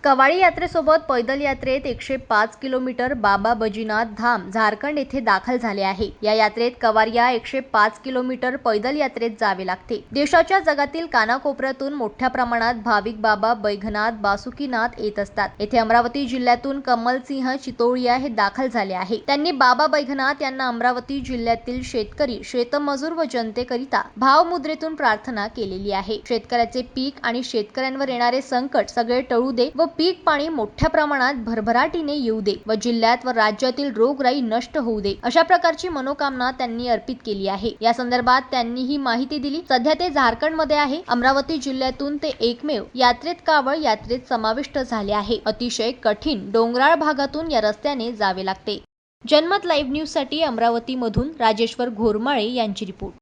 कवाडी यात्रेसोबत पैदल यात्रेत 105 किलोमीटर बाबा बैजनाथ धाम झारखंड येथे दाखल झाले आहे। या यात्रेत कवारिया 105 किलोमीटर पैदल यात्रेत जावे लागते। देशाच्या जगातील कानाकोपऱ्यातून मोठ्या प्रमाणात भाविक बाबा बैजनाथ बासुकीनाथ येत असतात। येथे अमरावती जिल्ह्यातून कमलसिंह चितोळिया हे दाखल झाले आहे। त्यांनी बाबा बैजनाथ यांना अमरावती जिल्ह्यातील शेतकरी, शेतमजूर व जनतेकरिता भावमुद्रेतून प्रार्थना केलेली आहे। शेतकऱ्याचे पीक आणि शेतकऱ्यांवर येणारे संकट सगळे टळू दे व पीक पाणी मोठ्या प्रमाणात भरभराटीने येऊ दे व जिल्ह्यात व राज्यातील रोगराई नष्ट होऊ दे, अशा प्रकारची मनोकामना त्यांनी अर्पित केली आहे। या संदर्भात त्यांनी ही माहिती दिली। सध्या ते झारखंड मध्ये आहे। अमरावती जिल्ह्यातून ते एकमेव यात्रेत कावड यात्रेत समाविष्ट झाले आहे। अतिशय कठीण डोंगराळ भागातून या रस्त्याने जावे लागते। जनमत लाईव्ह न्यूज साठी अमरावती मधून राजेश्वर घोरमाळे यांची रिपोर्ट।